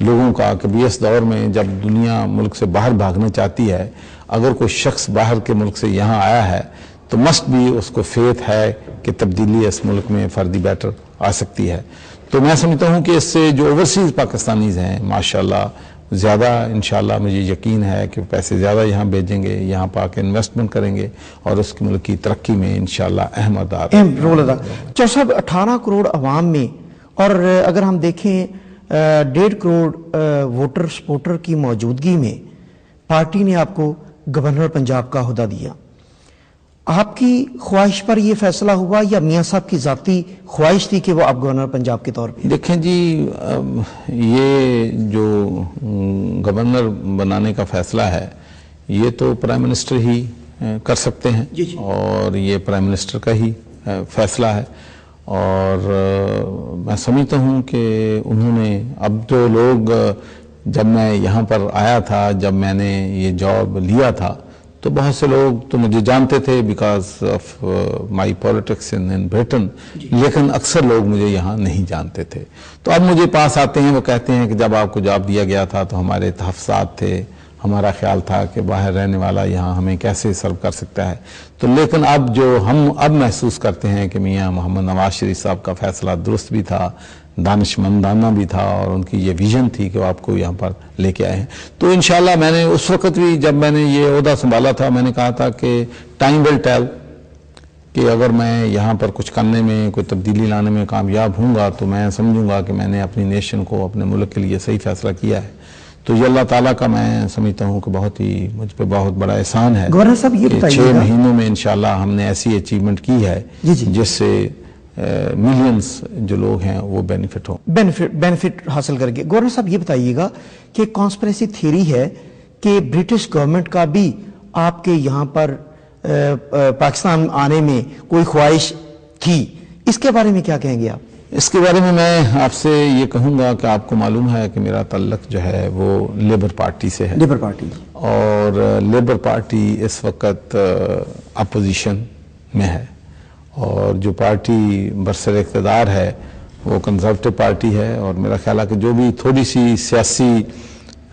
لوگوں کا کہ بھی اس دور میں جب دنیا ملک سے باہر بھاگنا چاہتی ہے، اگر کوئی شخص باہر کے ملک سے یہاں آیا ہے تو مسٹ بھی اس کو فیتھ ہے کہ تبدیلی اس ملک میں فردی بیٹر آ سکتی ہے۔ تو میں سمجھتا ہوں کہ اس سے جو اوورسیز پاکستانیز ہیں ماشاءاللہ زیادہ انشاءاللہ مجھے یقین ہے کہ پیسے زیادہ یہاں بھیجیں گے، یہاں پا کے انویسٹمنٹ کریں گے اور اس کے ملک کی ترقی میں انشاءاللہ اہم رول ادا۔ چودھری صاحب 18 کروڑ عوام میں، اور اگر ہم دیکھیں 1.5 کروڑ ووٹر سپورٹر کی موجودگی میں پارٹی نے آپ کو گورنر پنجاب کا عہدہ دیا، آپ کی خواہش پر یہ فیصلہ ہوا یا میاں صاحب کی ذاتی خواہش تھی کہ وہ آپ گورنر پنجاب کے طور پہ؟ دیکھیں جی، یہ جو گورنر بنانے کا فیصلہ ہے یہ تو پرائم منسٹر ہی کر سکتے ہیں، اور یہ پرائم منسٹر کا ہی فیصلہ ہے، اور میں سمجھتا ہوں کہ انہوں نے اب جو لوگ، جب میں یہاں پر آیا تھا، جب میں نے یہ جاب لیا تھا تو بہت سے لوگ تو مجھے جانتے تھے because of my politics in Britain, لیکن اکثر لوگ مجھے یہاں نہیں جانتے تھے۔ تو اب مجھے پاس آتے ہیں، وہ کہتے ہیں کہ جب آپ کو جاب دیا گیا تھا تو ہمارے تحفظات تھے، ہمارا خیال تھا کہ باہر رہنے والا یہاں ہمیں کیسے سرو کر سکتا ہے، تو لیکن اب جو ہم اب محسوس کرتے ہیں کہ میاں محمد نواز شریف صاحب کا فیصلہ درست بھی تھا، دانشمندانہ بھی تھا، اور ان کی یہ ویژن تھی کہ وہ آپ کو یہاں پر لے کے آئے ہیں۔ تو انشاءاللہ میں نے اس وقت بھی جب میں نے یہ عہدہ سنبھالا تھا، میں نے کہا تھا کہ ٹائم ول ٹیل، کہ اگر میں یہاں پر کچھ کرنے میں، کوئی تبدیلی لانے میں کامیاب ہوں گا تو میں سمجھوں گا کہ میں نے اپنی نیشن کو، اپنے ملک کے لیے صحیح فیصلہ کیا ہے۔ تو یہ اللہ تعالیٰ کا میں سمجھتا ہوں کہ بہت ہی مجھ پہ بہت بڑا احسان ہے گورنر صاحب یہ کہ 6 مہینوں میں انشاءاللہ ہم نے ایسی اچیومنٹ کی ہے جس سے ملینز جو لوگ ہیں وہ بینیفٹ ہوں، بینیفٹ حاصل کر کے۔ گورنر صاحب یہ بتائیے گا کہ کانسپریسی تھیوری ہے کہ برٹش گورنمنٹ کا بھی آپ کے یہاں پر پاکستان آنے میں کوئی خواہش تھی، اس کے بارے میں کیا کہیں گے آپ؟ اس کے بارے میں آپ سے یہ کہوں گا کہ آپ کو معلوم ہے کہ میرا تعلق جو ہے وہ لیبر پارٹی سے ہے، لیبر پارٹی، اور لیبر پارٹی اس وقت اپوزیشن میں ہے، اور جو پارٹی برسر اقتدار ہے وہ کنزرویٹو پارٹی ہے، اور میرا خیال ہے کہ جو بھی تھوڑی سی سیاسی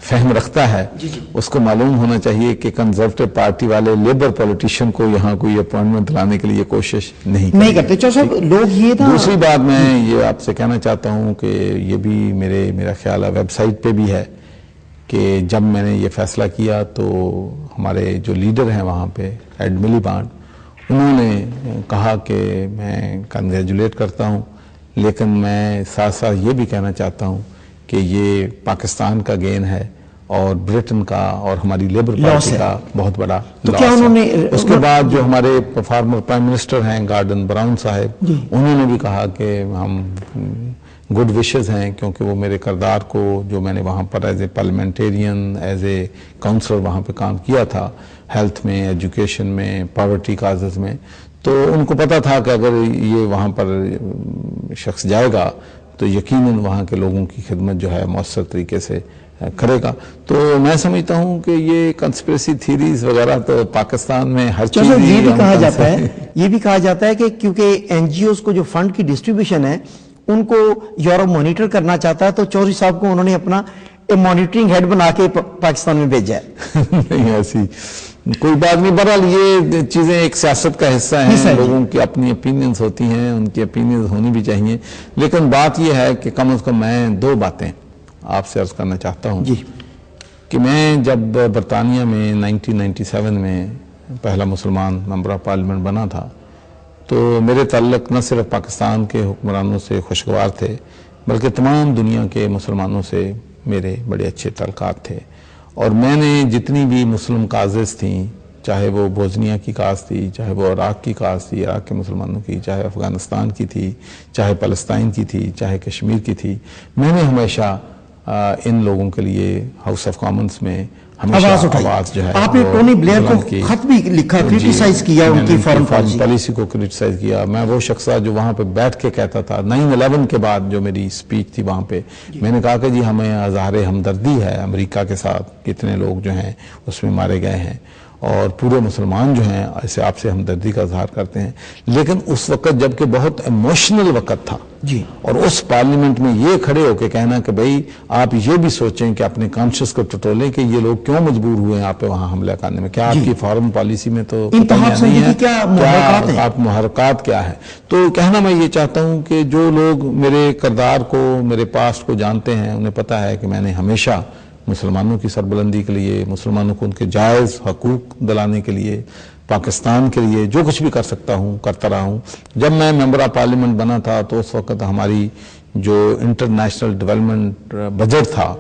فہم رکھتا ہے اس کو معلوم ہونا چاہیے کہ کنزرویٹو پارٹی والے لیبر پولیٹیشین کو یہاں کوئی اپوائنٹمنٹ دلانے کے لیے کوشش نہیں کرتے۔ چودھری صاحب لوگ یہ تھا، دوسری بات میں یہ آپ سے کہنا چاہتا ہوں کہ یہ بھی میرا خیال ہے ویب سائٹ پہ بھی ہے کہ جب میں نے یہ فیصلہ کیا تو ہمارے جو لیڈر ہیں وہاں پہ ایڈ ملیبانڈ، انہوں نے کہا کہ میں کنگریجولیٹ کرتا ہوں، لیکن میں ساتھ ساتھ یہ بھی کہنا چاہتا ہوں کہ یہ پاکستان کا گین ہے اور بریٹن کا اور ہماری لیبر پارٹی کا بہت بڑا لاس ہے۔ اس کے بعد جو ہمارے فارمر پرائم منسٹر ہیں گارڈن براؤن صاحب، انہوں نے بھی کہا کہ ہم گڈ وشز ہیں، کیونکہ وہ میرے کردار کو، جو میں نے وہاں پر as a parliamentarian, as a councillor وہاں پہ کام کیا تھا، ہیلتھ میں، ایجوکیشن میں، پاورٹی کازز میں، تو ان کو پتا تھا کہ اگر یہ وہاں پر شخص جائے گا تو یقیناً وہاں کے لوگوں کی خدمت جو ہے مؤثر طریقے سے کرے گا۔ تو میں سمجھتا ہوں کہ یہ کنسپریسی تھیریز وغیرہ تو پاکستان میں ہر چیز یہ بھی کہا جاتا ہے کہ کیونکہ این جی اوز کو جو فنڈ کی ڈسٹریبیوشن ہے ان کو یورپ مانیٹر کرنا چاہتا ہے، تو چودھری صاحب کو انہوں نے اپنا مانیٹرنگ ہیڈ بنا کے پاکستان میں بھیجا ہے۔ نہیں، ایسی کوئی بات نہیں، بہرحال یہ چیزیں ایک سیاست کا حصہ ہیں، لوگوں کی اپنی اپینینز ہوتی ہیں، ان کی اپینینز ہونی بھی چاہیے، لیکن بات یہ ہے کہ کم از کم میں 2 باتیں آپ سے عرض کرنا چاہتا ہوں کہ میں جب برطانیہ میں 1997 میں پہلا مسلمان ممبر آف پارلیمنٹ بنا تھا تو میرے تعلق نہ صرف پاکستان کے حکمرانوں سے خوشگوار تھے بلکہ تمام دنیا کے مسلمانوں سے میرے بڑے اچھے تعلقات تھے، اور میں نے جتنی بھی مسلم کازز تھیں، چاہے وہ بوزنیا کی کاز تھی، چاہے وہ عراق کی کاز تھی، عراق کے مسلمانوں کی، چاہے افغانستان کی تھی، چاہے فلسطین کی تھی، چاہے کشمیر کی تھی، میں نے ہمیشہ ان لوگوں کے لیے ہاؤس آف کامنز میں ہمیشہ آواز جو ہے، آپ نے ٹونی بلیئر کو خط بھی لکھا، کرٹیسائز کیا، ان کی فارن پالیسی کو کرٹیسائز کیا۔ میں وہ شخص تھا جو وہاں پہ بیٹھ کے کہتا تھا، 9/11 کے بعد جو میری سپیچ تھی وہاں پہ، میں نے کہا کہ جی ہمیں اظہار ہمدردی ہے امریکہ کے ساتھ، کتنے لوگ جو ہیں اس میں مارے گئے ہیں، اور پورے مسلمان جو ہیں ایسے آپ سے ہمدردی کا اظہار کرتے ہیں، لیکن اس وقت جبکہ بہت ایموشنل وقت تھا جی، اور اس پارلیمنٹ میں یہ کھڑے ہو کے کہنا کہ بھئی آپ یہ بھی سوچیں کہ اپنے کانشس کو ٹٹولیں کہ یہ لوگ کیوں مجبور ہوئے ہیں آپ پہ وہاں حملہ کرنے میں، کیا آپ کی فارن پالیسی میں تو نہیں ہے، کیا محرکات ہیں، آپ محرکات کیا ہے؟ تو کہنا میں یہ چاہتا ہوں کہ جو لوگ میرے کردار کو، میرے پاسٹ کو جانتے ہیں، انہیں پتہ ہے کہ میں نے ہمیشہ مسلمانوں کی سربلندی کے لیے، مسلمانوں کو ان کے جائز حقوق دلانے کے لیے، پاکستان کے لیے جو کچھ بھی کر سکتا ہوں کرتا رہا ہوں۔ جب میں ممبر آف پارلیمنٹ بنا تھا تو اس وقت ہماری جو انٹرنیشنل ڈیولپمنٹ بجٹ تھا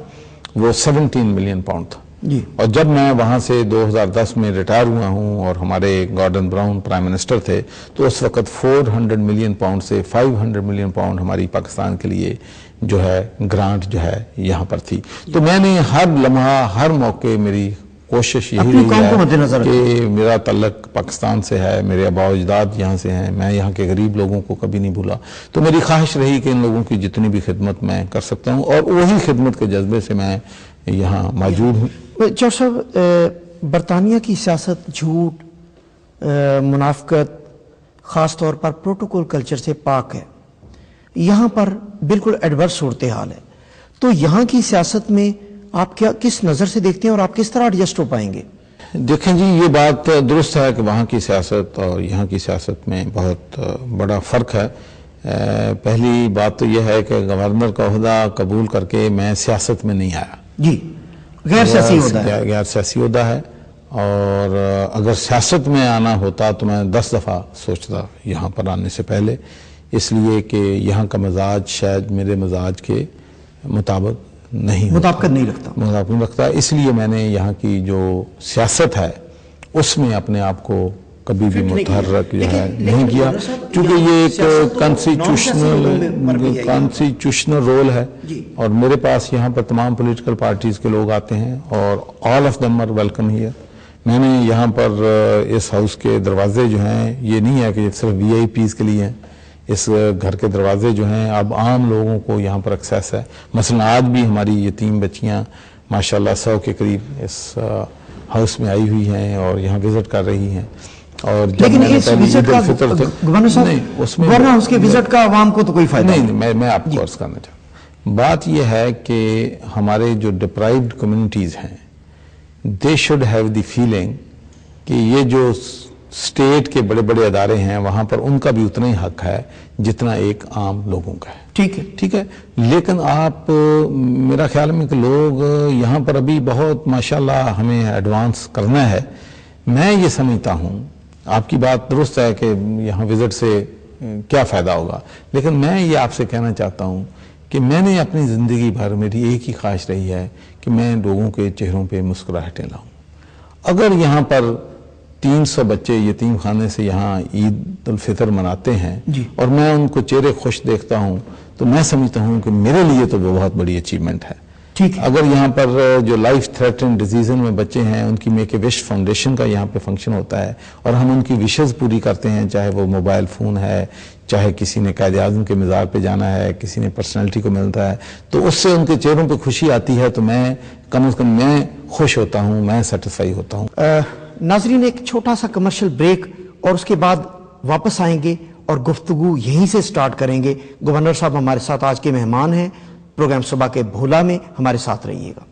وہ 17 ملین پاؤنڈ تھا جی، اور جب میں وہاں سے 2010 میں ریٹائر ہوا ہوں اور ہمارے گارڈن براؤن پرائم منسٹر تھے تو اس وقت 400 ملین پاؤنڈ سے 500 ملین پاؤنڈ ہماری پاکستان کے لیے جو ہے گرانٹ جو ہے یہاں پر تھی۔ تو میں نے ہر لمحہ، ہر موقع میری کوشش یہی رہی ہے کہ میرا تعلق پاکستان سے ہے، میرے آباء و اجداد یہاں سے ہیں، میں یہاں کے غریب لوگوں کو کبھی نہیں بھولا، تو میری خواہش رہی کہ ان لوگوں کی جتنی بھی خدمت میں کر سکتا ہوں اور وہی خدمت کے جذبے سے میں یہاں موجود ہوں۔ چور صاحب، برطانیہ کی سیاست جھوٹ، منافقت، خاص طور پر پروٹوکول کلچر سے پاک ہے، یہاں پر بالکل ایڈورس صورتحال ہے، تو یہاں کی سیاست میں آپ کیا کس نظر سے دیکھتے ہیں اور آپ کس طرح ایڈجسٹ ہو پائیں گے؟ دیکھیں جی، یہ بات درست ہے کہ وہاں کی سیاست اور یہاں کی سیاست میں بہت بڑا فرق ہے۔ پہلی بات تو یہ ہے کہ گورنر کا عہدہ قبول کر کے میں سیاست میں نہیں آیا، جی، غیر سیاسی عہدہ ہے، غیر سیاسی عہدہ ہے، اور اگر سیاست میں آنا ہوتا تو میں 10 دفعہ سوچتا یہاں پر آنے سے پہلے، اس لیے کہ یہاں کا مزاج شاید میرے مزاج کے مطابق نہیں مطابقت نہیں رکھتا، اس لیے میں نے یہاں کی جو سیاست ہے اس میں اپنے آپ کو کبھی بھی متحرک جو ہے نہیں کیا، کیونکہ یہ ایک کانسٹیٹیوشنل رول ہے اور میرے پاس یہاں پر تمام پولیٹیکل پارٹیز کے لوگ آتے ہیں اور all of them are welcome here. میں نے یہاں پر اس ہاؤس کے دروازے جو ہیں یہ نہیں ہے کہ صرف وی آئی پیز کے لیے ہیں، اس گھر کے دروازے جو ہیں اب عام لوگوں کو یہاں پر ایکسیس ہے۔ مثلا آج بھی ہماری یتیم بچیاں ماشاءاللہ 100 کے قریب اس ہاؤس میں آئی ہوئی ہیں اور یہاں وزٹ کر رہی ہیں، اور لیکن اس وزٹ کا گورنر صاحب، گورنر ہاؤس کے وزٹ کا عوام کو تو کوئی فائدہ نہیں، میں آپ کو عرض کرنا چاہتا ہوں، بات یہ ہے کہ ہمارے جو ڈپرائیوڈ کمیونٹیز ہیں they should have the feeling کہ یہ جو اسٹیٹ کے بڑے بڑے ادارے ہیں وہاں پر ان کا بھی اتنا ہی حق ہے جتنا ایک عام لوگوں کا ہے۔ ٹھیک ہے، لیکن آپ میرا خیال میں کہ لوگ یہاں پر ابھی بہت ماشاءاللہ ہمیں ایڈوانس کرنا ہے۔ میں یہ سمجھتا ہوں، آپ کی بات درست ہے کہ یہاں وزٹ سے کیا فائدہ ہوگا، لیکن میں یہ آپ سے کہنا چاہتا ہوں کہ میں نے اپنی زندگی بھر میری ایک ہی خواہش رہی ہے کہ میں لوگوں کے چہروں پہ مسکراہٹیں لاؤں۔ اگر یہاں پر 300 بچے یتیم خانے سے یہاں عید الفطر مناتے ہیں اور میں ان کو چہرے خوش دیکھتا ہوں تو میں سمجھتا ہوں کہ میرے لیے تو وہ بہت بڑی اچیومنٹ ہے۔ اگر یہاں پر جو لائف تھریٹن ڈیزیزن میں بچے ہیں ان کی میک اے وش فاؤنڈیشن کا یہاں پہ فنکشن ہوتا ہے اور ہم ان کی وشز پوری کرتے ہیں، چاہے وہ موبائل فون ہے، چاہے کسی نے قائد اعظم کے مزار پہ جانا ہے، کسی نے پرسنالٹی کو ملتا ہے، تو اس سے ان کے چہروں پہ خوشی آتی ہے تو میں کم از کم میں خوش ہوتا ہوں، میں سیٹسفائی ہوتا ہوں۔ ناظرین، ایک چھوٹا سا کمرشل بریک اور اس کے بعد واپس آئیں گے اور گفتگو یہیں سے سٹارٹ کریں گے۔ گورنر صاحب ہمارے ساتھ آج کے مہمان ہیں، پروگرام صبح کے بھولا میں ہمارے ساتھ رہیے گا۔